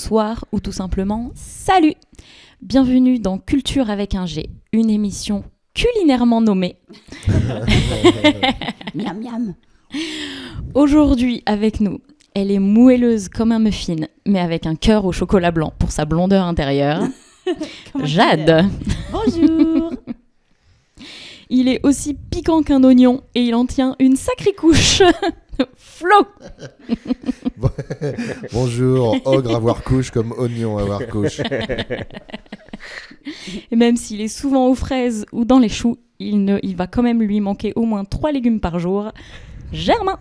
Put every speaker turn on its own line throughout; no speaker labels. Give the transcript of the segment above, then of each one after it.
bonsoir ou tout simplement salut. Bienvenue dans Culture avec un G, une émission culinairement nommée.
Miam miam.
Aujourd'hui avec nous, elle est moelleuse comme un muffin, mais avec un cœur au chocolat blanc pour sa blondeur intérieure. Jade.
Bonjour.
Il est aussi piquant qu'un oignon et il en tient une sacrée couche. Flo.
Bonjour, ogre avoir couche comme oignon avoir couche.
Et même s'il est souvent aux fraises ou dans les choux, il va quand même lui manquer au moins 3 légumes par jour. Germain.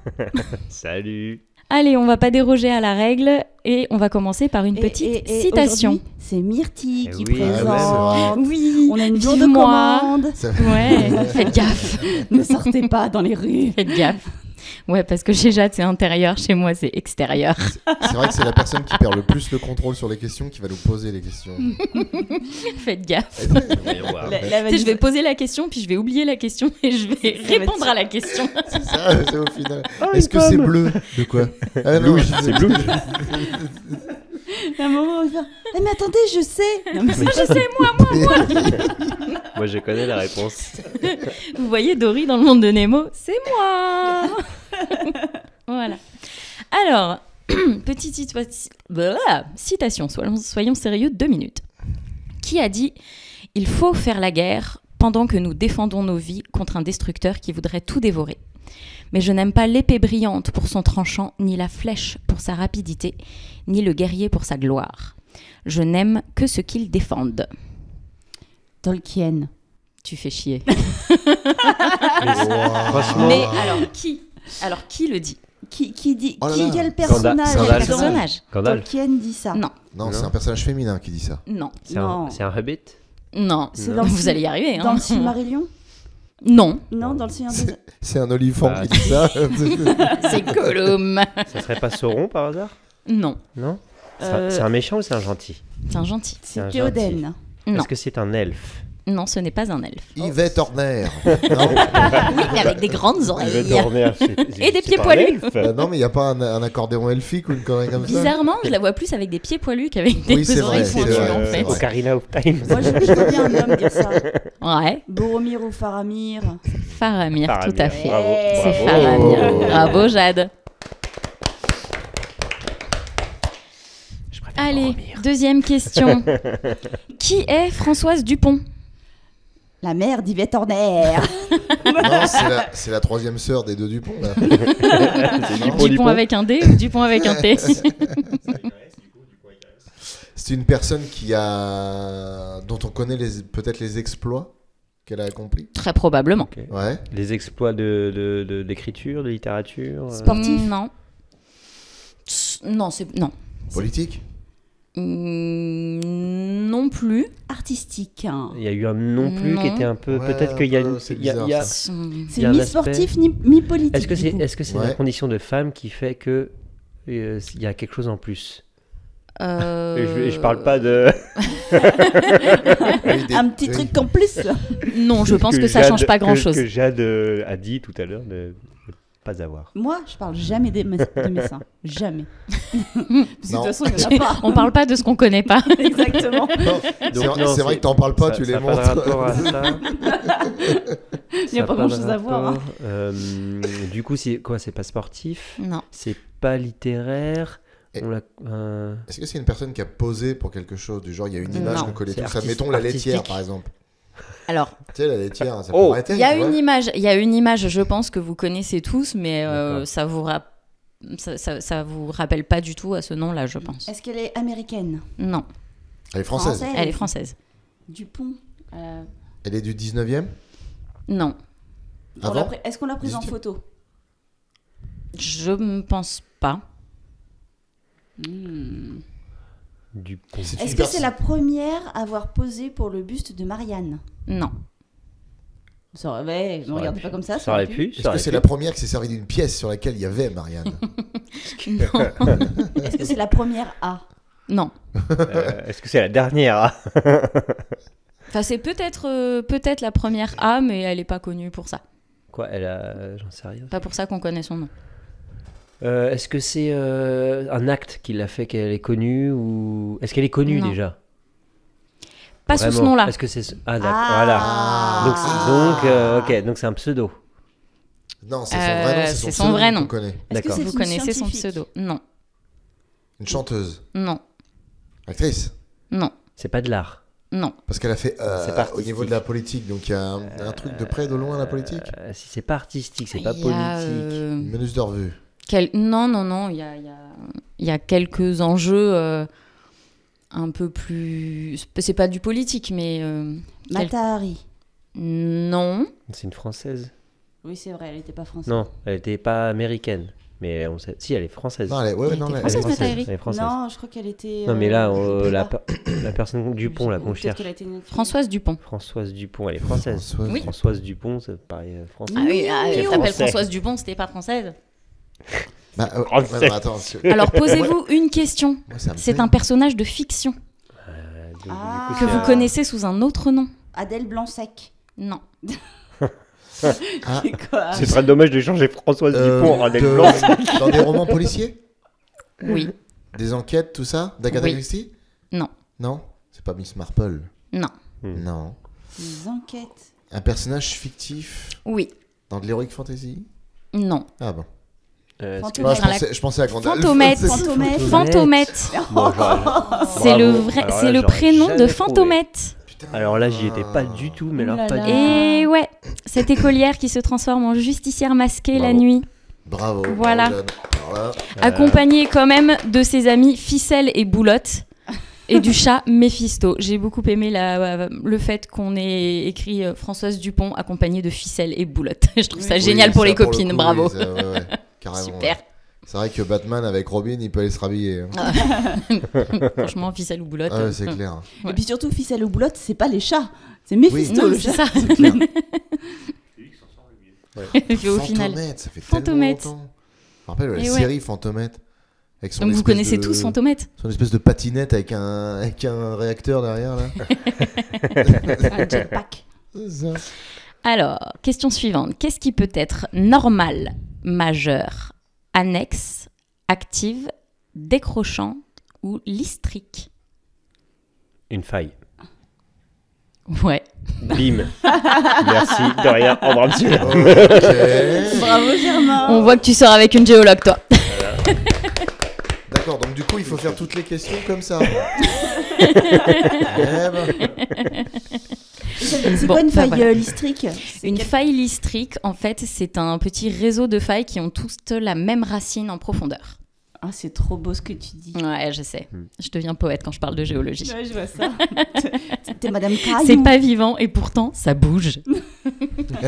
Salut.
Allez, on va pas déroger à la règle et on va commencer par une petite citation.
C'est Myrtille qui
oui.
présente.
Ah ouais,
Oui,
On a une jour de
vive-moi.
commande.
Ouais, faites gaffe.
Ne sortez pas dans les rues.
Faites gaffe. Ouais, parce que chez Jade, c'est intérieur, chez moi, c'est extérieur.
C'est vrai que c'est la personne qui perd le plus le contrôle sur les questions qui va nous poser les questions.
Faites gaffe.
Voyons voir.
La
Tu sais, je vais poser la question, puis je vais oublier la question et je vais
Ça va
répondre
être-
à la question.
C'est ça, c'est au final. Est-ce que c'est bleu? De quoi? Ah, non,
C'est bleu.
À un moment, on va faire « mais attendez, je sais !» Non, mais c'est
Je sais, moi.
Moi, je connais la réponse.
Vous voyez Dory dans le monde de Nemo, c'est moi. Voilà. Alors, petite citation, soyons sérieux 2 minutes. Qui a dit « Il faut faire la guerre pendant que nous défendons nos vies contre un destructeur qui voudrait tout dévorer. Mais je n'aime pas l'épée brillante pour son tranchant, ni la flèche pour sa rapidité, ni le guerrier pour sa gloire. Je n'aime que ce qu'ils défendent.
Tolkien. »
Tu fais chier.
Franchement,
Mais alors qui le dit?
Qui dit
Oh là là.
quel personnage
Gandalf.
dans
Personnage?
Gandalf.
Tolkien dit ça.
Non,
Non,
Non.
c'est un personnage féminin qui dit ça.
non,
Non.
C'est un hobbit.
non.
C'est
Non.
dans
Vous allez y arriver.
Dans
Hein.
le Silmarillion.
Non,
Non, dans le Seigneur des...
C'est un olifant
Bah,
qui dit ça.
c'est Gollum.
Ça serait pas Sauron par hasard?
Non,
Non.
Euh,
C'est un méchant ou c'est un gentil?
c'est un gentil.
C'est un
C'est Théoden.
Non,
Est-ce que c'est un elfe?
non, ce n'est pas un elfe.
Yvette Horner. Non,
Oui, mais avec des grandes oreilles. Et des pieds poilus.
non, mais il n'y a pas un accordéon elfique ou une connerie comme ça?
Bizarrement, je la vois plus avec des pieds poilus qu'avec des
Oui, c'est
oreilles
vrai, c'est
pointues
vrai,
en
c'est
fait.
vrai.
Ocarina of Time.
Moi, je vois bien un homme dire ça.
Ouais,
Boromir ou Faramir.
Faramir, tout à fait.
Bravo.
C'est
Bravo.
Faramir. Bravo Jade.
Je préfère
Allez,
Boromir.
deuxième question. Qui est Françoise Dupont?
La mère d'Yvette Horner.
Non, c'est la troisième sœur des deux Dupont, là.
Dupont.
Dupont avec un D ou Dupont avec un T?
C'est une personne dont on connaît peut-être les exploits qu'elle a accomplis.
Très probablement.
Ok.
Ouais.
Les exploits d'écriture, de littérature.
Sportif.
Non. Non, c'est... Non.
Politique.
Non plus.
Artistique. Hein.
Il y a eu un non plus
Non.
qui était un peu.
Ouais,
Peut-être qu'il y a
un peu,
une.
c'est
il y a-
bizarre,
il y a-
ça.
Il y
C'est
a un
ni
aspect-
sportif ni politique.
Est-ce que c'est
du coup.
la
Ouais.
condition de femme qui fait que il y a quelque chose en plus? Et je parle pas de.
Un petit truc en plus.
Non, je pense que ça
Jade-
change pas grand-chose.
Que Jade a dit tout à l'heure de ne pas avoir.
Moi, je parle jamais de mes seins. Jamais. Parce que de toute
Non.
façon, il n'y en a pas.
On parle pas de ce qu'on connaît pas.
Exactement.
Non, c'est vrai que t'en parles pas, tu les
ça a
montres.
pas de rapport à ça.
Il n'y a pas grand-chose à voir. Hein.
Du coup, c'est quoi? C'est pas sportif.
Non.
C'est pas littéraire.
Et-
On l'a-
Est-ce que c'est une personne qui a posé pour quelque chose du genre, il y a une image
Non.
qu'on connaît
C'est
tous, admettons la laitière
artistique.
par exemple.
Alors,
Tu sais, la laitière, ça
Oh.
pourrait être elle,
il y a
tu vois.
une image, je pense que vous connaissez tous, mais
D'accord.
ça vous rappelle pas du tout à ce nom-là, je pense.
Est-ce qu'elle est américaine?
Non,
Elle est française.
elle est française.
Dupont.
Elle est du 19e.
Non,
Avant
Est-ce qu'on l'a prise en
18e?
photo?
je ne pense pas.
Du coup.
C'est
Est-ce
une
que c'est la première à avoir posé pour le buste de Marianne?
Non.
Ça aurait... ne
aurait
regardez
pu.
pas comme ça.
Ça aurait pu.
Est-ce que c'est la première qui s'est servie d'une pièce sur laquelle il y avait Marianne?
Non.
Est-ce que c'est la première A?
Non.
Est-ce que c'est la dernière?
Enfin, c'est peut-être la première A, mais elle n'est pas connue pour ça.
Quoi? Elle a. J'en sais rien.
Pas pour ça qu'on connaît son nom.
Est-ce que c'est un acte qui l'a fait qu'elle est connue ou est-ce qu'elle est connue
Non.
déjà?
Pas sous ce
Vraiment?
nom-là.
Est-ce que c'est voilà. Ok, donc c'est un pseudo.
Non, c'est son vrai nom,
c'est son vrai nom.
qu'on connaît.
Est-ce que
D'accord.
c'est
Vous
une
connaissez son
scientifique?
pseudo? Non.
Une chanteuse,
Non.
actrice.
Non.
C'est pas de l'art.
Non.
Parce qu'elle a fait
C'est pas
au niveau de la politique, donc il y a un truc de près, de loin, la politique.
Si c'est pas artistique, c'est pas
Il y
politique.
a,
Une meneuse de revue.
Non. Il y a quelques enjeux un peu plus. C'est pas du politique, mais.
Mata Hari.
Non.
C'est une française.
Oui, c'est vrai, elle n'était pas française.
Non, elle était pas américaine. Mais on sait... Si, elle est française.
Non, elle est, ouais,
Elle
non,
était
elle est
française,
française.
Mata Hari.
Elle est française.
Non, je crois qu'elle était.
Non, mais là,
là.
la personne Dupont là qu'on
Peut-être
cherche.
qu'elle a été une-
Françoise Dupont.
Françoise Dupont, elle est française.
Françoise.
Oui.
Françoise Dupont, ça paraît français.
Ah oui,
C'est
tu t'appelles
français.
Françoise Dupont, c'était pas française.
Bah,
Français.
ouais, non, attends,
Alors posez-vous une question.
moi, ça me
C'est
plaît.
un personnage de fiction
Du
Ah.
coup,
que
c'est
vous
un-
connaissez sous un autre nom.
Adèle Blanc-Sec.
Non.
Ah,
C'est quoi
C'est très dommage de changer Françoise Dupont en Adèle
de-
Blanc.
Dans des romans policiers,
Oui.
des enquêtes, tout ça, d'Agatha
Oui.
Christie.
Non.
Non, c'est pas Miss Marple.
Non.
Non.
Des enquêtes.
Un personnage fictif
Oui.
dans de l'heroic fantasy.
Non.
Ah bon.
Fantôme.
Moi,
Dans la-
je pensais à Gandalf.
Fantomette.
C'est-
Fantomette.
Fantomette.
Bon,
C'est le
bravo.
vrai,
Alors
c'est
là,
le
j'aurais
prénom
jamais
de
trouvé.
Fantomette.
Putain.
Alors là, j'y étais pas du tout, mais
Ouh
alors
là
pas
là.
du tout.
Et ouais, cette écolière qui se transforme en justicière masquée la
Bravo.
nuit,
Bravo.
Voilà.
bravo, Jeanne. Alors là,
accompagnée quand même de ses amis Ficelle et Boulotte et du chat Méphisto. J'ai beaucoup aimé le fait qu'on ait écrit Françoise Dupont accompagnée de Ficelle et Boulotte. Je trouve ça
oui,
génial pour
ça,
les
le
copines,
coup,
bravo.
oui, ça, ouais, carrément,
Super.
ouais. C'est vrai que Batman avec Robin, il peut aller se rhabiller. hein.
Franchement, Ficelle ou Boulotte.
Ah ouais, c'est clair.
Ouais.
Et puis surtout, Ficelle ou Boulotte, c'est pas les chats. C'est Méphisto,
Non,
le
c'est
chat.
ça.
clair.
Et puis au final.
Fantomette, ça fait
Fantomette.
tellement longtemps. Je me rappelle la
Et ouais.
série Fantomette. Avec son
Donc vous
espèce
connaissez
de-
tous Fantomette.
Son espèce de patinette avec un réacteur derrière là.
Un jetpack.
C'est ça.
Alors, question suivante. Qu'est-ce qui peut être normal, majeur, annexe, active, décrochant ou listrique?
Une faille.
Ouais.
Bim. Merci, de rien. Au revoir, monsieur.
Ok.
Bravo, Germain.
On voit que tu sors avec une géologue, toi.
D'accord, donc du coup, il faut faire toutes les questions comme ça. Eh ben,
C'est
Bon,
quoi une
bah
faille
voilà.
listrique? C'est
Une
quel-
faille listrique, en fait, c'est un petit réseau de failles qui ont tous la même racine en profondeur.
Ah, c'est trop beau ce que tu dis.
Ouais, je sais. Je deviens poète quand je parle de géologie.
Ouais, je vois ça. T'es Madame Caillou.
C'est pas vivant et pourtant ça bouge.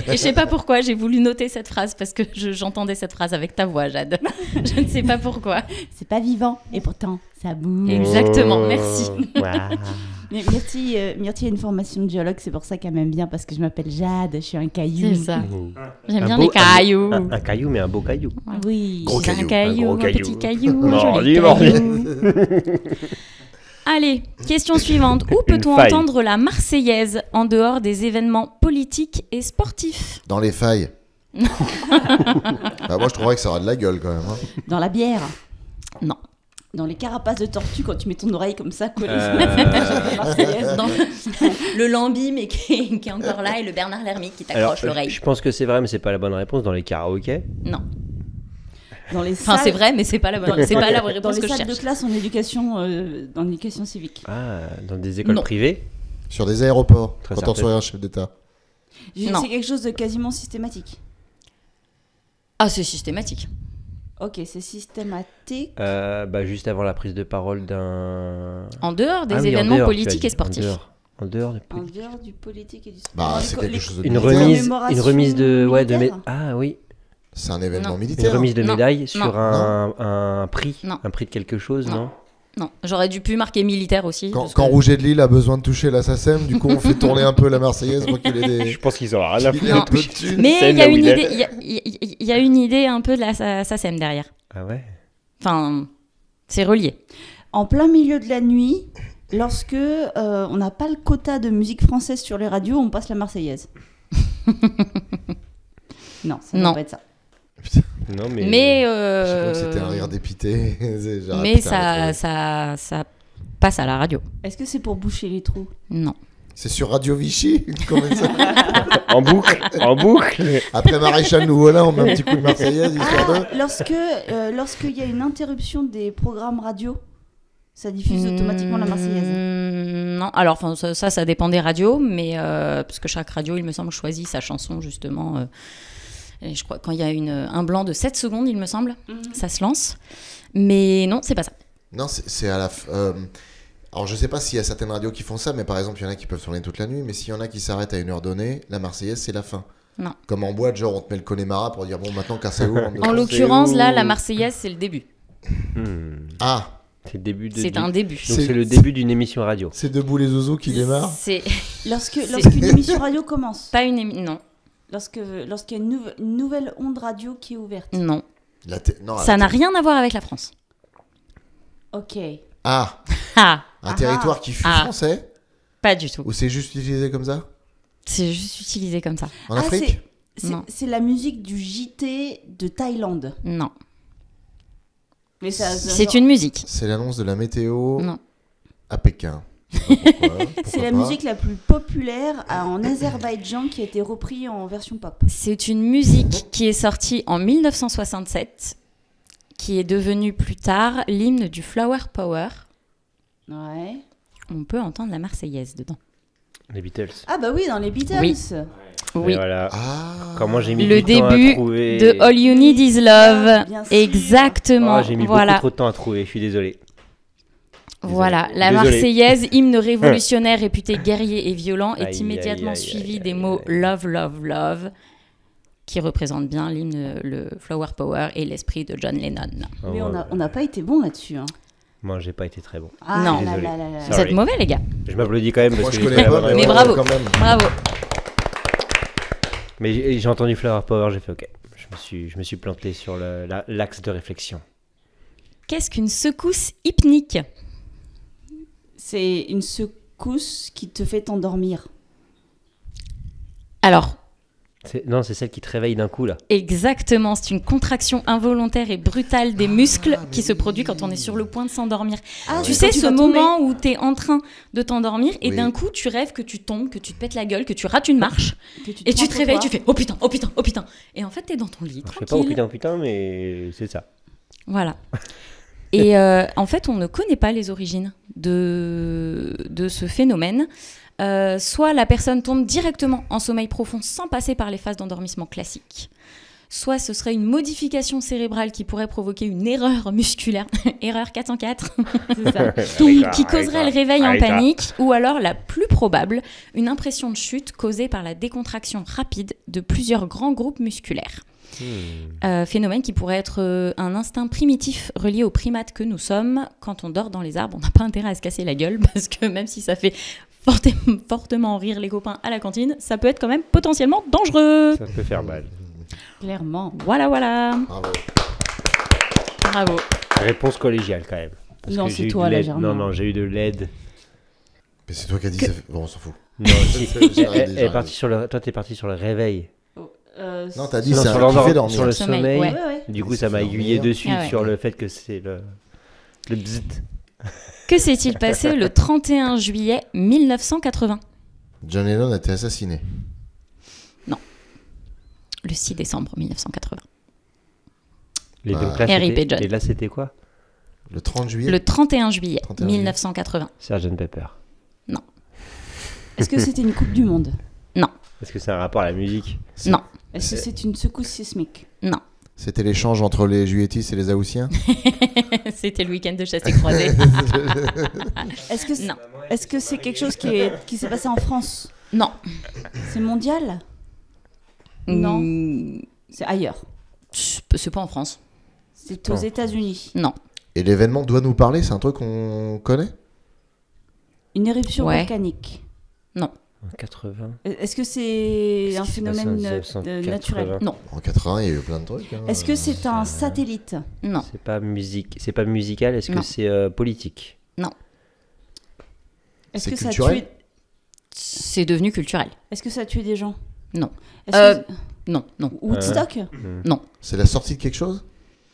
Et je sais pas pourquoi j'ai voulu noter cette phrase parce que j'entendais cette phrase avec ta voix, Jade. Je ne sais pas pourquoi.
C'est pas vivant. Et pourtant, ça bouge.
Exactement, merci.
Waouh.
Mais Myrtille a une formation de géologue, c'est pour ça qu'elle m'aime bien, parce que je m'appelle Jade, je suis un caillou.
C'est ça. J'aime
Un
bien
beau-
les cailloux.
Un caillou, mais un beau caillou.
Oui.
Gros
C'est un
caillou,
caillou,
un gros
un
caillou.
petit caillou, un
Mordi,
joli
mordi.
caillou. Allez, question suivante. Où peut-on
faille.
entendre la Marseillaise en dehors des événements politiques et sportifs?
dans les failles. Bah, moi, je trouverais que ça aura de la gueule quand même. hein.
Dans la bière.
Non.
Dans les carapaces de tortue, quand tu mets ton oreille comme ça collée
Euh.
sur la Marseillaise.
Dans le Lambi, mais qui est encore là, et le Bernard Lhermitte qui
Alors,
t'accroche l'oreille.
je pense que c'est vrai, mais c'est pas la bonne réponse. Dans les karaokés.
Non.
Dans les
Enfin,
salles-
c'est vrai, mais c'est pas la bonne. C'est pas la
Dans
réponse
les
que je
salles de
cherche.
classe en éducation, dans l'éducation civique.
Ah, dans des écoles
Non.
privées.
Sur des aéroports,
Très
quand on
certaine.
reçoit un chef d'État.
Non.
C'est quelque chose de quasiment systématique.
Ah, c'est systématique.
Ok, c'est systématique.
Bah, juste avant la prise de parole d'un.
En dehors des
Ah oui, en
événements
dehors, tu as
politiques
dit.
et sportifs.
En dehors de
En dehors du politique et du sport.
Bah,
Dans
c'est
les-
quelque
les-
chose de
une
militaire.
remise,
commémoration
une remise de
militaire.
Ah oui,
C'est un événement
Non.
une
militaire.
remise de
Non.
médaille sur
Non.
un prix,
Non.
un prix de quelque chose,
Non.
non?
Non, j'aurais dû pu marquer militaire aussi.
Quand,
parce
quand
que-
Rouget de Lille a besoin de toucher la SACEM, du coup, on fait tourner un peu la Marseillaise pour qu'il ait des.
Je pense qu'ils auront rien à
qu'il ait
foutre.
un peu de thunes.
Mais
scène
il y a
là où
une
il est.
idée, il y a une idée un peu de la SACEM derrière.
Ah ouais.
Enfin, c'est relié.
En plein milieu de la nuit, lorsque on n'a pas le quota de musique française sur les radios, on passe la Marseillaise. Non, ça ne
Non.
va pas être ça.
Non, mais.
Mais,
Je crois que c'était un rire dépité.
mais ça passe à la radio.
Est-ce que c'est pour boucher les trous?
Non.
C'est sur Radio Vichy. Comment ça
En boucle.
Après Maréchal nous voilà, on met un petit coup de Marseillaise histoire de.
Lorsqu'il y a une interruption des programmes radio, ça diffuse automatiquement la Marseillaise.
Non, alors ça dépend des radios, mais parce que chaque radio, il me semble, choisit sa chanson justement. Et je crois quand il y a un blanc de 7 secondes, il me semble, ça se lance. Mais non, c'est pas ça.
Non, c'est à la. Alors je sais pas s'il y a certaines radios qui font ça, mais par exemple, il y en a qui peuvent tourner toute la nuit, mais s'il y en a qui s'arrêtent à une heure donnée, la Marseillaise, c'est la fin.
Non.
Comme en boîte, genre on te met le Connemara pour dire bon, maintenant cassez-vous.
En l'occurrence, là, la Marseillaise, c'est le début.
Ah,
C'est le début
C'est un début.
Donc c'est le début d'une émission radio.
c'est Debout les Zouzous qui démarre.
C'est
Lorsqu'une émission radio commence.
pas une émission. Non,
Lorsqu'il y a une nouvelle onde radio qui est ouverte.
non.
Non,
Ça n'a rien à voir avec la France.
Ok.
Ah,
Ah,
un territoire qui fut français
pas du tout.
ou c'est juste utilisé comme ça
C'est juste utilisé comme ça.
en Afrique?
Non.
C'est la musique du JT de Thaïlande.
Non.
Mais
C'est une musique.
C'est l'annonce de la météo
Non.
à Pékin. Pourquoi
C'est la
pas.
musique la plus populaire en Azerbaïdjan qui a été reprise en version pop.
C'est une musique qui est sortie en 1967, qui est devenue plus tard l'hymne du Flower Power.
Ouais.
On peut entendre la Marseillaise dedans.
Les Beatles.
Ah bah oui, dans les Beatles.
Oui. Oui.
Et voilà.
Ah.
Comment j'ai mis
Le
du temps à
début
trouver.
de All You Need Is Love.
Bien sûr.
Exactement.
J'ai mis
Voilà.
beaucoup trop de temps à trouver, je suis désolé.
Voilà, la
Désolé.
Marseillaise, hymne révolutionnaire réputé guerrier et violent, est
Aïe,
immédiatement
aïe, aïe,
suivi
aïe,
des
aïe,
mots
aïe.
Love, Love, Love, qui représentent bien l'hymne, le Flower Power et l'esprit de John Lennon.
Oh,
Mais
ouais.
on n'a pas été bon là-dessus. Hein.
Moi, j'ai pas été très bon.
Ah
Non.
là
Désolé.
là là là.
Vous êtes mauvais, les gars.
Je m'applaudis quand même parce
Moi
que
je
j'ai
connais
fait la
pas,
bonne
mais,
Mais
réponse.
bravo.
quand même.
Bravo.
Mais j'ai entendu Flower Power, j'ai fait OK. Je me suis planté sur l'axe de réflexion.
Qu'est-ce qu'une secousse hypnique?
C'est une secousse qui te fait t'endormir.
Alors,
Non, c'est celle qui te réveille d'un coup là.
exactement, c'est une contraction involontaire et brutale des muscles qui se produit quand on est sur le point de s'endormir.
Ah,
Tu
c'est
sais,
quand
ce
vas tomber.
moment où tu es en train de t'endormir et
Oui.
d'un coup, tu rêves que tu tombes, que tu te pètes la gueule, que tu rates une marche
Que
et tu
prends
te
pour
réveilles,
toi.
tu fais oh putain, oh putain, oh putain. Et en fait, tu es dans ton lit,
Je fais pas
tranquille.
au putain, mais c'est ça.
Voilà. Et en fait, on ne connaît pas les origines de ce phénomène. Soit la personne tombe directement en sommeil profond sans passer par les phases d'endormissement classiques. Soit ce serait une modification cérébrale qui pourrait provoquer une erreur musculaire, erreur 404, c'est ça, qui causerait le réveil en panique. Ou alors, la plus probable, une impression de chute causée par la décontraction rapide de plusieurs grands groupes musculaires. Phénomène qui pourrait être un instinct primitif relié aux primates que nous sommes. Quand on dort dans les arbres, on n'a pas intérêt à se casser la gueule parce que même si ça fait fortement rire les copains à la cantine, ça peut être quand même potentiellement dangereux.
Ça peut faire mal.
Clairement.
Voilà.
Bravo.
Bravo.
Réponse collégiale quand même. Parce
Non,
que
c'est
j'ai eu
toi,
de
là,
l'aide.
Germain.
Non, j'ai eu de l'aide.
Mais c'est toi qui as dit ça. Bon, on s'en fout.
Non, si.
J'ai rien dit,
Elle
j'ai
est partie sur le... Toi, t'es parti sur le réveil.
Non, t'as dit
Non,
c'est
sur
un qui fait
sur le
dormir.
sommeil.
Ouais.
Du coup,
C'est
ça m'a
dormir.
aiguillé de suite
Ah ouais.
sur le fait que c'est le bzzzt.
Que s'est-il passé le 31 juillet 1980 ?
John Lennon a été assassiné.
Le 6 décembre 1980.
Les
Ah.
donc là,
R.I.P.
c'était-
John.
Et là, c'était quoi?
Le 30 juillet.
Le 31 juillet
31
1980.
Sgt Pepper.
Est-ce que c'était une Coupe du Monde?
Est-ce que c'est un rapport à la musique?
Non,
Est-ce que c'est une secousse sismique?
non.
C'était l'échange entre les Juilletis et les Haussiens.
C'était le week-end de chasse et croisée.
Est-ce que c'est,
Non.
est-ce que c'est quelque chose qui s'est passé en France?
Non.
C'est mondial? Non. C'est ailleurs.
C'est pas en France.
C'est aux États-Unis.
Non.
Et l'événement doit nous parler, c'est un truc qu'on connaît.
Une éruption
Ouais.
volcanique.
Non.
En 80.
Est-ce que c'est
Qu'est-ce
un
qui s'est passé en
phénomène
1980?
naturel?
Non.
En 80, il y a eu plein de trucs. hein.
Est-ce que c'est un satellite?
Non.
C'est pas musique, c'est pas musical. Est-ce que
Non.
c'est politique?
Est-ce
C'est
que ça a
culturel?
tué...
C'est devenu culturel.
Est-ce que ça a tué des gens?
Non.
Est-ce que...
Non.
Woodstock.
C'est la sortie de quelque chose?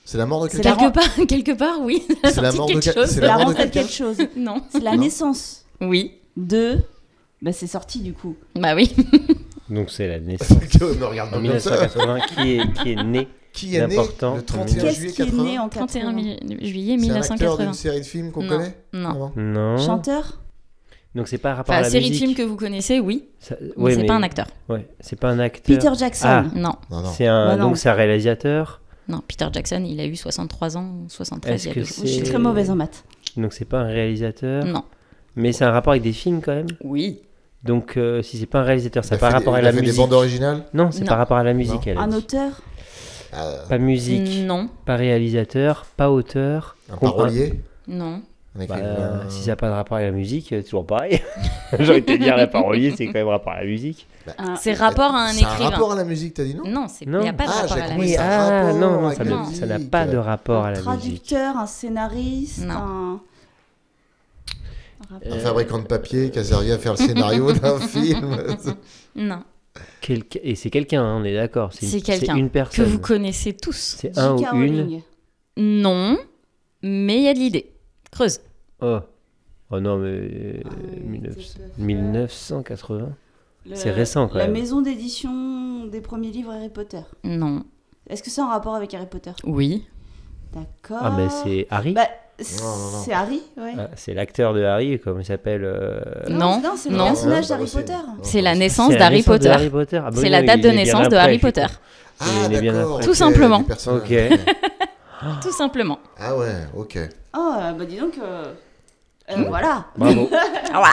C'est la mort de
C'est
quelqu'un?
Quelque part, oui.
C'est la mort de
quelque chose.
c'est
C'est la
mort de
rentrée de
quelqu'un?
quelque chose.
Non.
C'est la
Non.
naissance
Oui.
de... Bah, c'est sorti du coup.
Bah oui.
Donc c'est la naissance.
Me regarde
En
pas comme ça.
1980, qui est né
Qui est né
d'important.
le 31
Qu'est-ce
juillet
qui est
80?
né en
31
80?
juillet
C'est un acteur
1980.
d'une série de films qu'on
Non.
connaît?
Non.
Non.
Chanteur?
Donc c'est pas un rapport à
Enfin,
la
série de
musique.
films que vous connaissez, oui.
Ouais,
Mais c'est pas un acteur.
Ouais, c'est pas un acteur.
Peter Jackson.
Ah.
Non.
Non, non.
C'est un
Bah non.
donc c'est un réalisateur.
Non, Peter Jackson, il a eu 63 ans, 73
Est-ce
il y a
que
2
c'est-
Je suis très mauvaise en maths.
Donc c'est pas un réalisateur.
Non.
Mais c'est un rapport avec des films quand même.
Oui.
Donc si c'est pas un réalisateur, ça
Il a
n'a pas
fait
rapport
des-
à
il
la
a fait des
musique.
bandes originales?
Non, c'est
Non.
par rapport à la musique.
Non.
Elle a
Un
dit.
auteur?
Pas musique,
Non.
pas réalisateur, pas auteur.
Un parolier?
Non.
Un
Bah,
écrivain?
si ça n'a pas de rapport avec la musique, toujours pareil. J'ai envie de te dire, la parolier, c'est quand même rapport à la musique.
C'est rapport à un
C'est un
écrivain.
rapport à la musique, t'as dit non?
Non, il
Non.
n'y a pas de
Ah,
rapport
j'ai
à la
compris,
musique.
c'est un rapport
non,
avec
ça
la
n'a
musique.
pas de rapport à
Un
la musique.
traducteur, un scénariste,
Non.
un
Un fabricant de papier qui a servi à faire le scénario d'un film.
Non.
Et c'est quelqu'un, hein, on est d'accord.
C'est quelqu'un
une
que
personne.
vous connaissez tous.
C'est un ou
J.K.
une.
Rowling.
Non, mais il y a de l'idée. Creuse.
Oh non, mais 1980. C'est récent, quand
La
même.
maison d'édition des premiers livres Harry Potter.
Non.
Est-ce que c'est en rapport avec Harry Potter?
Oui.
D'accord.
Ah, mais c'est Harry.
Bah,
non.
c'est Harry, ouais.
Ah, c'est l'acteur de Harry, comment il s'appelle
Non,
c'est le
non.
personnage
Non,
d'Harry
c'est pas
Potter.
possible.
C'est la
Non,
naissance
C'est la
d'Harry
naissance de
Potter.
Harry Potter. Ah, bah
C'est
oui,
la
non,
date
il
de
est bien
naissance de
après,
Harry
je suis
Potter.
con.
Ah,
Il est bien
d'accord.
après.
Tout
ok,
simplement.
du personnage.
Ok.
Tout simplement.
Ah ouais, ok.
Oh, bah dis donc. Voilà.
Bravo.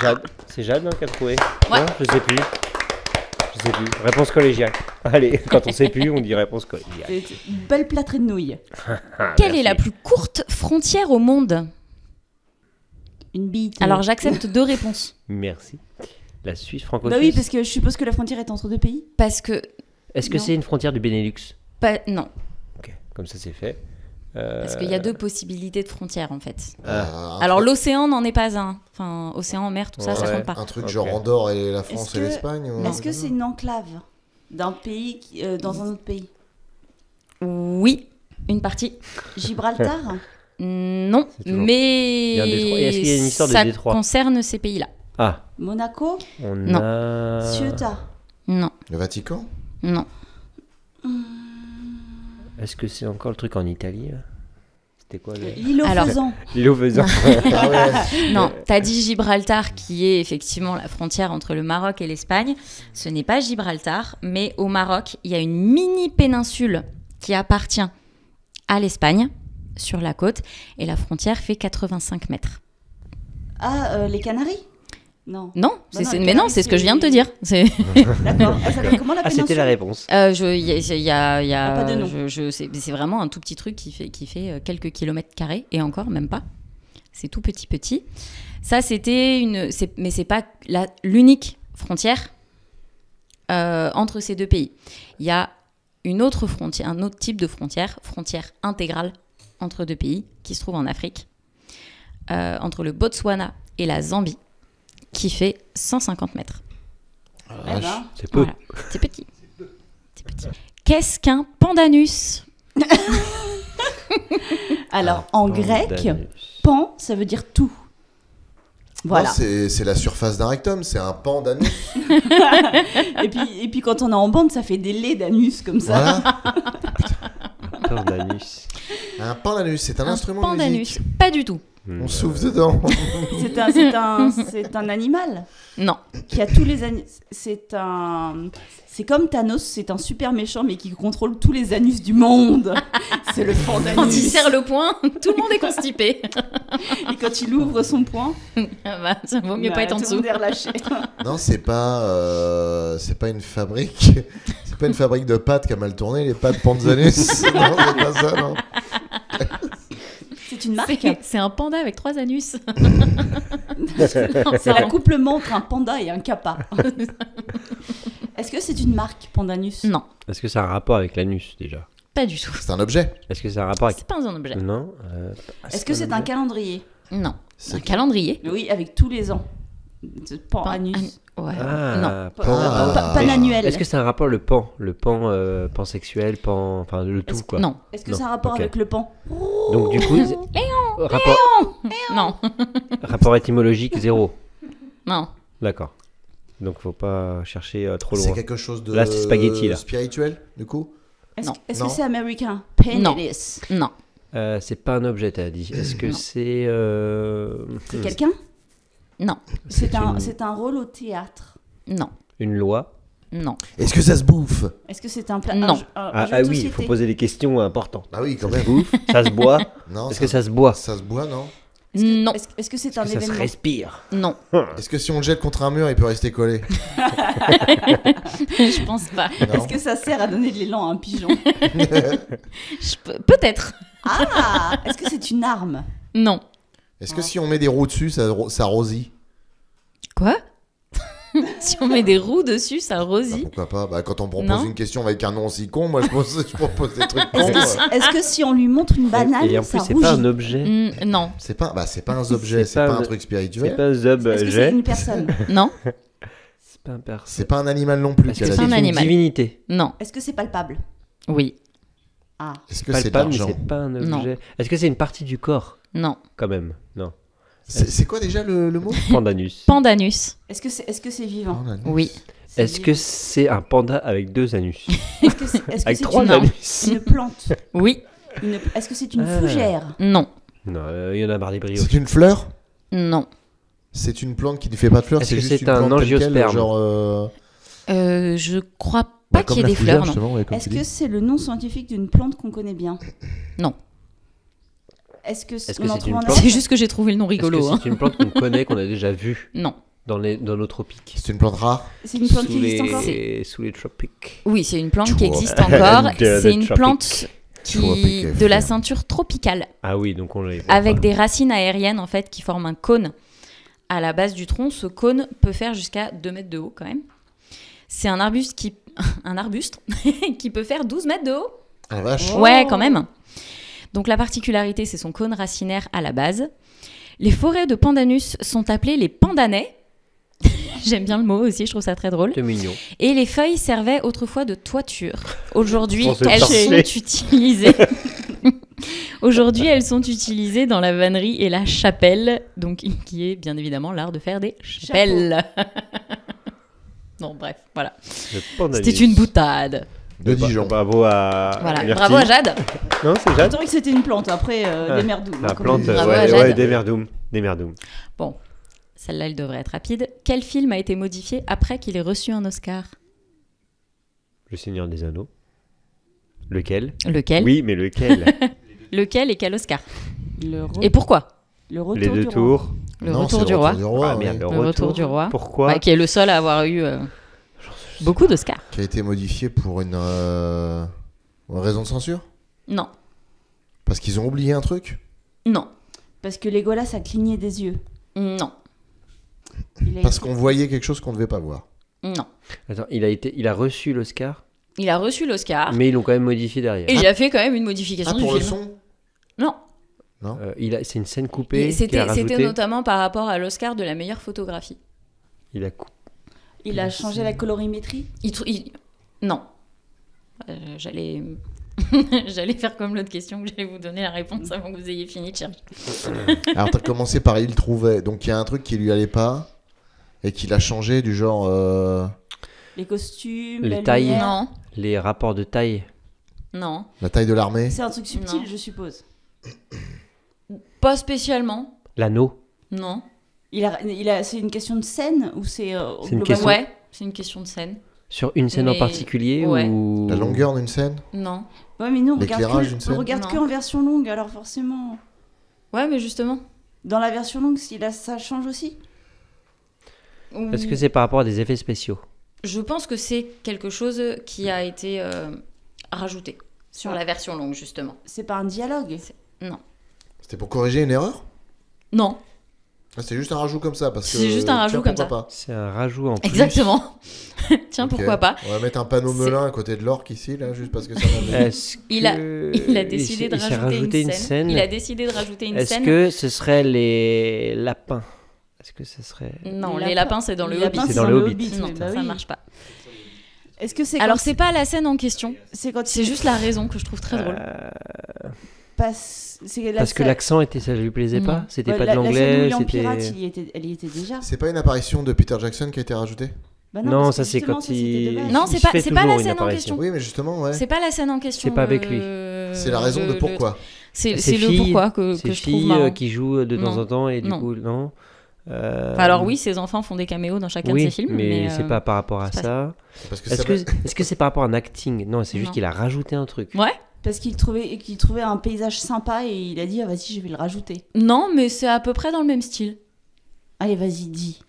Jade. C'est Jade non, qui a trouvé.
Ouais.
Non, je sais plus. Réponse collégiale. Allez, quand on sait plus, on dit réponse collégiale.
C'est une belle plâtrée de nouilles.
Ah,
Quelle
merci.
est la plus courte frontière au monde?
Une bite.
Alors j'accepte 2 réponses.
Merci. La Suisse
Bah
franco-suisse.
oui, parce que je suppose que la frontière est entre deux pays.
Parce que...
Est-ce que
Non.
c'est une frontière du Benelux?
Non.
Ok, comme ça c'est fait.
Parce qu'il y a 2 possibilités de frontières en fait.
Un
Alors
truc-
l'océan n'en est pas un. Enfin, océan, mer, tout ça, ça
Ouais.
compte pas.
Un truc
Ok.
genre Andorre et la France
Est-ce
et
que-
l'Espagne ou-
Est-ce que c'est une enclave d'un pays dans un autre pays?
Oui, une partie.
Gibraltar?
Non,
C'est toujours-
mais
Il y a un détroit. Et est-ce qu'il y a une histoire de
ça
détroit?
concerne ces pays-là.
Ah,
Monaco?
on
Non.
a...
Ceuta?
Non,
Le Vatican?
non.
Est-ce que c'est encore le truc en Italie là? C'était quoi le...
L'île aux
Alors-
faisans?
L'île aux faisans.
Ah ouais.
Non, t'as dit Gibraltar, qui est effectivement la frontière entre le Maroc et l'Espagne. Ce n'est pas Gibraltar, mais au Maroc, il y a une mini péninsule qui appartient à l'Espagne, sur la côte, et la frontière fait 85 mètres.
Ah, les Canaries? Non.
Non,
Bah non, les
mais non,
Canaries,
c'est ce que je
c'est-
viens de te dire. C'est...
D'accord. Elle s'appelle comment la
Ah, c'était la
péninsule?
réponse.
Il y a
pas de nom.
c'est vraiment un tout petit truc qui fait quelques kilomètres carrés, et encore, même pas. C'est tout petit. Ça, c'était mais c'est pas l'unique frontière entre ces 2 pays. Il y a une autre frontière, un autre type de frontière intégrale entre 2 pays, qui se trouve en Afrique, entre le Botswana et la Zambie, qui fait 150 mètres.
Ah,
Eh ben,
C'est peu.
Voilà. C'est petit. Qu'est-ce qu'un pandanus?
Alors, en grec,
Pandanus.
pan, ça veut dire tout. Voilà.
Non, c'est la surface d'un rectum, c'est un pan d'anus.
et puis quand on est en bande, ça fait des laits d'anus comme ça.
Voilà.
Pandanus.
Un pan d'anus, c'est un instrument de
pandanus?
musique.
Pas du tout.
On souffle dedans.
C'est un animal
Non.
qui a tous les anus. C'est comme Thanos, c'est un super méchant mais qui contrôle tous les anus du monde. C'est le
Quand il
pandanus.
serre le poing, tout le monde est constipé.
Et quand il ouvre son poing,
Ah bah, ça vaut mieux
bah,
pas être en
tout le
dessous.
monde est relâché.
Non, c'est pas une fabrique. C'est pas une fabrique de pâtes qui a mal tourné, les pâtes Panzanus. Non, c'est pas ça, non.
C'est une marque.
C'est un panda avec 3 anus.
C'est l'accouplement entre un panda et un kappa. Est-ce que c'est une marque, Pandanus?
Non,
Est-ce que ça a un rapport avec l'anus déjà?
pas du tout.
C'est un objet.
Est-ce que ça a un rapport avec...
C'est pas un objet.
Non.
Est-ce que c'est un calendrier?
Non.
C'est
Un calendrier.
Oui, avec tous les ans. Pan-anus.
Ouais.
Ah,
Non.
Pan-annuel.
Est-ce que c'est un rapport le pan pansexuel, enfin le tout quoi.
Non.
Est-ce que
Non,
c'est un rapport
ok.
avec le pan?
Donc du coup,
Non.
rapport étymologique 0.
Non.
D'accord. Donc faut pas chercher trop
C'est
loin.
quelque chose de
Là, c'est spaghetti, là.
spirituel, du coup.
Est-ce
Non.
que c'est américain?
Non.
Penis.
Non.
C'est pas un objet, t'as dit. Est-ce que
Non.
c'est
C'est quelqu'un?
Non.
C'est
une-
un rôle au théâtre.
Non.
une loi?
Non.
Est-ce que ça se bouffe?
Est-ce que c'est un plat?
Non.
Un jeu
Ah
de
oui, il faut
société.
poser des questions importantes.
Ah oui, quand
Ça
même.
se bouffe, ça se boit.
Non,
Est-ce que ça se boit?
ça se boit, non?
Non.
Est-ce que c'est
Est-ce
un
que ça se
événement?
respire?
Non.
Est-ce que si on le jette contre un mur, il peut rester collé?
Je pense pas.
Non.
Est-ce que ça sert à donner de l'élan à un pigeon?
Peut-être.
Ah! Est-ce que c'est une arme?
Non.
Est-ce que si on met des roues dessus, ça rosit?
Quoi? Si on met des roues dessus, ça
Bah,
rosit.
pourquoi pas? Bah, quand on propose
Non.
une question avec un nom aussi con, moi je propose des trucs cons.
Est-ce que si on lui montre une banane,
Et en
ça
plus, c'est
rougit?
pas un objet.
Non.
C'est pas un objet,
C'est
c'est
pas
pas
un-
un truc
C'est
spirituel.
pas un
Est-ce que c'est
objet.
une personne?
Non.
C'est pas un perso.
C'est pas un animal non plus.
Est-ce
qu'elle
que
a
c'est
un
dit.
une
animal.
divinité?
Non.
Est-ce que c'est palpable?
Oui.
Ah.
Est-ce que c'est de
Palpable, mais
l'argent?
c'est pas un
Non.
objet. Est-ce que c'est une partie du corps?
Non.
Quand même, non.
C'est quoi déjà le mot?
Pandanus.
Pandanus.
Est-ce que c'est vivant?
Oui.
C'est
Est-ce que
vivant.
c'est un panda avec 2 anus?
Est-ce que c'est
Avec 3
une-
anus?
une plante?
Oui.
Est-ce que c'est une
Ah.
fougère?
Non.
Non, il y en a marre des brioches.
C'est une fleur?
Non.
C'est une plante qui ne fait pas de fleurs?
Est-ce que
juste
c'est
une
un
plante telle quelle,
angiosperme?
genre,
Je crois pas
comme
qu'il y ait
la
des
fougère,
fleurs, non.
justement, ouais, comme
Est-ce
tu
que
dis.
c'est le nom scientifique d'une plante qu'on connaît bien?
Non.
Est-ce que
Est-ce que
on en
c'est
trouve
une
en
plante?
C'est juste que j'ai trouvé le nom
Est-ce que
rigolo. hein.
c'est une plante qu'on connaît, qu'on a déjà vue
Non.
dans nos tropiques?
C'est une plante rare?
C'est une plante
Sous
qui existe encore?
sous les tropiques.
Oui, c'est une plante qui
Tropique.
existe encore.
The
C'est une
tropique.
plante
Tropique
de la
FM.
ceinture tropicale,
Ah oui, donc on les voit
avec
pas.
des racines aériennes en fait qui forment un cône à la base du tronc. Ce cône peut faire jusqu'à 2 mètres de haut quand même. C'est un arbuste qui peut faire 12 mètres de haut.
Ah la vache!
Oh.
Ouais, quand même. Donc la particularité, c'est son cône racinaire à la base. Les forêts de pandanus sont appelées les pandanais. J'aime bien le mot aussi, je trouve ça très drôle.
C'est mignon.
Et les feuilles servaient autrefois de toiture. Aujourd'hui,
Pour se
elles sont
torcher.
utilisées. Aujourd'hui, elles sont utilisées dans la vannerie et la chapelle, donc qui est bien évidemment l'art de faire des chapelles. Non, bref, voilà.
Le pandanus.
C'était une boutade.
De Dijon.
Bravo à.
Voilà.
Myrtille.
Bravo à Jade.
Non, c'est
J'ai
Jade.
trouvé que c'était une plante. Après,
Ah.
des merdous.
La
comme
plante,
on dit.
Bravo à
ouais,
Jade.
des merdoum. Des merdoum.
Bon, celle-là, elle devrait être rapide. Quel film a été modifié après qu'il ait reçu un Oscar?
Le Seigneur des Anneaux. Lequel?
Lequel?
Oui, mais lequel?
Lequel et quel Oscar?
Le
Et pourquoi?
retour
Les deux
du roi.
tours.
Le
Non,
retour
c'est
du roi.
Ah
ouais.
merde,
Le retour du roi.
Pourquoi?
Bah, qui est le seul à avoir eu beaucoup d'Oscars.
Qui a été modifié pour une raison de censure?
Non,
Parce qu'ils ont oublié un truc?
non,
Parce que Legolas a cligné des yeux.
non,
Parce qu'on voyait quelque chose qu'on ne devait pas voir.
non.
Attends, il a reçu l'Oscar,
Il a reçu l'Oscar
mais ils l'ont quand même modifié derrière.
et il a fait quand même une modification
Ah,
du
pour le
film.
son?
Non,
C'est une scène coupée qu'il a
c'était
rajoutée.
notamment par rapport à l'Oscar de la meilleure photographie.
Il a coupé.
Il a changé la colorimétrie.
Non. J'allais... J'allais faire comme l'autre question, que j'allais vous donner la réponse avant que vous ayez fini de chercher.
Alors t'as commencé par il trouvait. Donc il y a un truc qui lui allait pas et qu'il a changé du genre.
Les costumes,
Les
la
tailles.
lumière.
Non,
Les rapports de taille.
non,
La taille de l'armée.
C'est un truc subtil,
Non.
je suppose.
pas spécialement,
L'anneau.
non.
C'est une question de scène ou c'est
C'est une
globalement-
question-
Ouais, c'est une question de scène.
Sur une scène en
Mais-
particulier
ouais.
ou...
La longueur d'une scène.
Non.
Ouais, mais nous, on regarde,
L'éclairage d'une scène.
on regarde
Non.
que en version longue, alors forcément.
Ouais, mais justement.
Dans la version longue, ça change aussi.
Est-ce que c'est par rapport à des effets spéciaux?
Je pense que c'est quelque chose qui a été rajouté sur la version longue, justement.
C'est pas un dialogue.
Non.
C'était pour corriger une erreur?
Non,
Ah, c'était juste un rajout comme ça parce que.
C'est juste un rajout
tiens,
comme
pourquoi pas.
C'est un rajout en plus.
exactement. Tiens,
Ok.
pourquoi pas.
On va mettre un panneau
C'est-
Melun à côté de l'orque ici, là, juste parce que ça va.
Est-ce
Il a-
que-
Il a décidé de
il s'est
rajouter
rajouté
une scène. Il a décidé de rajouter une
Est-ce
scène.
que ce serait les lapins? Est-ce que ce serait...
Non, les lapins, c'est dans le
Les
Hobbit.
lapins,
C'est dans le Hobbit.
Non,
bah
ça
oui.
marche pas.
Est-ce que c'est
Alors,
quand
c'est pas la scène en question.
c'est quand
C'est juste la raison que je trouve très drôle.
c'est la
Parce que
scène-
l'accent, ça lui plaisait pas.
Non.
C'était
Ouais,
pas de
la scène où
l'anglais,
il est en
c'était...
pirate, elle y était déjà.
C'est pas une apparition de Peter Jackson qui a été rajoutée?
Bah
Non,
parce
ça,
que
c'est
justement,
quand
ça, c'était
il-
de base.
Non,
Il
c'est pas,
fait
c'est pas
toujours
la
une
scène en
apparition.
question.
Oui, mais justement, ouais.
C'est pas la scène en question.
C'est pas avec lui.
C'est la raison de pourquoi.
C'est
Ses
le
filles-
pourquoi que
Ces
je trouve
filles
marrant.
qui jouent de temps
Non.
en temps et du
Non.
coup, non.
Alors oui, ses enfants font des caméos dans chacun de ses films.
mais c'est pas par rapport à
c'est pas
ça.
Parce que
Est-ce
ça
que est-ce que c'est par rapport à un acting? Non, c'est juste
Non.
qu'il a rajouté un truc.
Ouais.
Parce qu'il trouvait un paysage sympa et il a dit ah, vas-y, je vais le rajouter.
Non, mais c'est à peu près dans le même style.
Allez, vas-y, dis.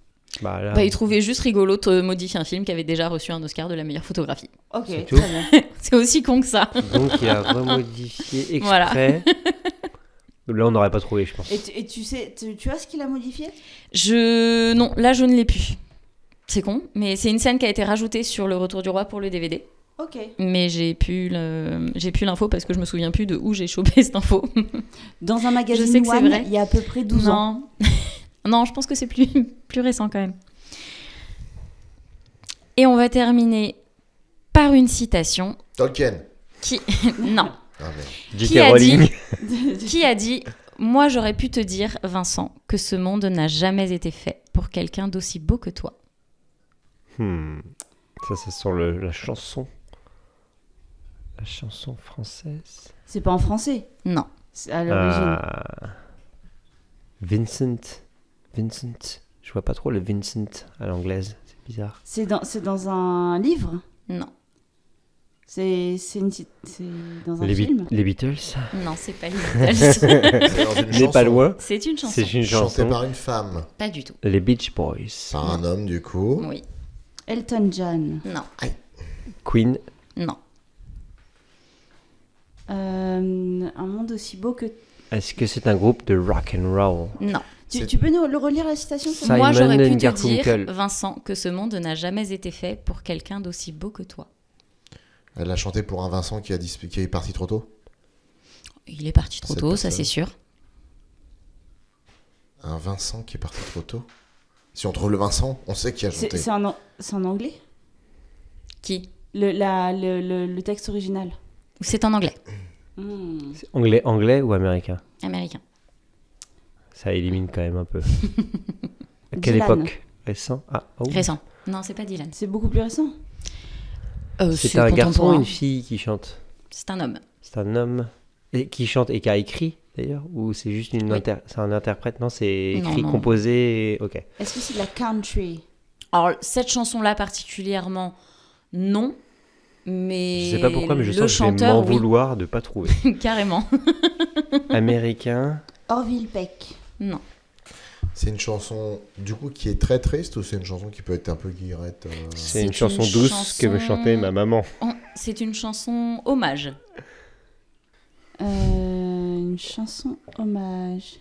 Bah, là,
Bah, il trouvait juste rigolo de modifier un film qui avait déjà reçu un Oscar de la meilleure photographie.
Ok,
C'est
très
tout.
bien.
C'est aussi con que ça.
donc il a remodifié
Voilà.
exprès. Là, on n'aurait pas trouvé, je pense.
Et tu sais, tu vois ce qu'il a modifié?
Non, là je ne l'ai plus. C'est con, mais c'est une scène qui a été rajoutée sur Le Retour du Roi pour le DVD.
Ok.
Mais j'ai plus l'info parce que je me souviens plus de où j'ai chopé cette info.
Dans un magazine
Je sais que c'est
One,
vrai.
il y a à peu près 12 ans.
Non. Non, je pense que c'est plus récent quand même. Et on va terminer par une citation
Tolkien.
qui... Non.
Ah, mais...
Qui
J.K.
a
Rowling.
Qui a dit « Moi, j'aurais pu te dire, Vincent, que ce monde n'a jamais été fait pour quelqu'un d'aussi beau que toi.
Ça, c'est sur la chanson. La chanson française.
C'est pas en français, »
Non.
c'est à l'origine.
Vincent. Je vois pas trop le Vincent à l'anglaise. C'est bizarre.
C'est dans un livre?
Non.
C'est dans un
Les
film?
Beatles.
Non, c'est pas les Beatles.
C'est dans une
On n'est
chanson.
pas loin.
C'est une chanson.
C'est une
Chantée
chanson.
par une femme.
Pas du tout.
Les Beach Boys.
Par un homme, du coup.
Oui.
Elton John.
Non.
Queen.
Non.
Un monde aussi beau que...
Est-ce que c'est un groupe de rock and roll?
Non.
C'est-
Tu peux nous le relire la citation? s'il te
Simon
Moi, j'aurais pu te
Garfunkel.
dire, Vincent, que ce monde n'a jamais été fait pour quelqu'un d'aussi beau que toi.
Elle a chanté pour un Vincent qui est parti trop tôt.
Il est parti trop
Cette
tôt, ça
personne.
c'est sûr.
Un Vincent qui est parti trop tôt. Si on trouve le Vincent, on sait qui a
plaît?
chanté.
C'est en anglais?
Qui?
Le texte original.
C'est en anglais.
C'est anglais ou américain?
Américain.
Ça élimine quand même un peu. À quelle
Dylan.
époque? Récent?
Récent. Non, c'est pas Dylan.
C'est beaucoup plus récent.
C'est un garçon ou
contemporain.
une fille qui chante?
C'est un homme.
C'est un homme et qui chante et qui a écrit d'ailleurs? Ou c'est juste
Oui.
c'est un interprète? Non, c'est
Non,
écrit,
non.
composé. Ok.
Est-ce que c'est de la country?
Alors, cette chanson-là particulièrement, non. Mais
Je sais pas pourquoi, mais je
le
sens que je vais
chanteur,
m'en
oui.
vouloir de pas trouver.
Carrément.
Américain.
Orville Peck.
Non.
C'est une chanson, du coup, qui est très triste ou c'est une chanson qui peut être un peu guillerette
C'est une
une
chanson douce
chanson-
que me chantait ma maman.
C'est une chanson hommage.
Une chanson hommage.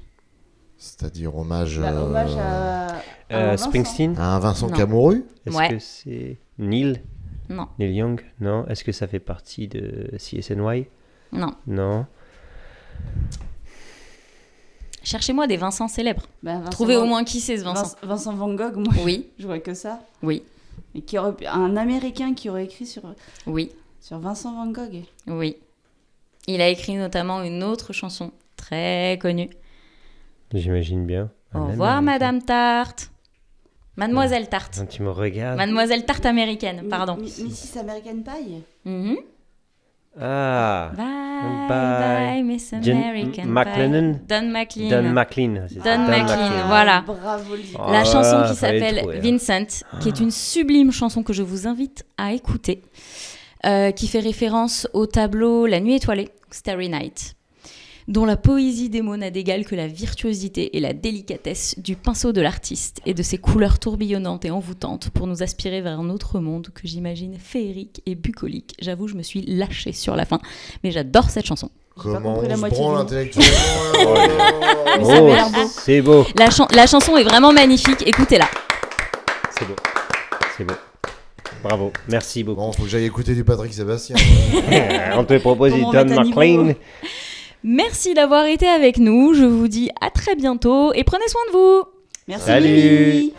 C'est-à-dire hommage,
Hommage à un Vincent.
Springsteen.
à un Vincent
Non.
qui a mouru.
Est-ce
Ouais.
que c'est Neil
Non.
Neil Young? Non. Est-ce que ça fait partie de CSNY?
Non.
Non.
Cherchez-moi des Vincent célèbres.
Bah, Vincent
Trouvez
Van-
au moins qui c'est ce Vincent.
Vincent Van Gogh, moi
Oui,
je vois que ça.
oui,
Et un Américain qui aurait écrit sur
oui,
Vincent Van Gogh.
oui. Il a écrit notamment une autre chanson très connue.
J'imagine bien.
Au
Un
revoir,
Américain.
Madame Tarte. Mademoiselle Tarte.
Ah, tu me regardes.
Mademoiselle Tarte américaine, pardon.
Mrs. American Pie.
Mhm.
Ah.
Bye,
Bye.
bye, Miss
Jen
American
McLennan.
Pie. Don McLean.
Don McLean. c'est ça,
Don McLean, voilà.
Bravo, Lily.
Oh.
La chanson
Ah,
qui
fallait
s'appelle
trouver, hein.
Vincent, qui est une sublime chanson que je vous invite à écouter, qui fait référence au tableau La Nuit étoilée, Starry Night, dont la poésie des mots n'a d'égal que la virtuosité et la délicatesse du pinceau de l'artiste et de ses couleurs tourbillonnantes et envoûtantes pour nous aspirer vers un autre monde que j'imagine féerique et bucolique. J'avoue, je me suis lâchée sur la fin, mais j'adore cette chanson.
Comment
compris la
on se
moitié
branle
du-
intellectuellement
Mais ça avait l'air beau.
C'est beau.
La chanson est vraiment magnifique, écoutez-la.
C'est beau. C'est beau. Bravo. Merci beaucoup.
Bon, faut que j'aille écouter du Patrick Sébastien.
On te propose
Comment
Don
mettre à niveau.
McLean.
Merci d'avoir été avec nous, je vous dis à très bientôt et prenez soin de vous.
Merci.
Salut.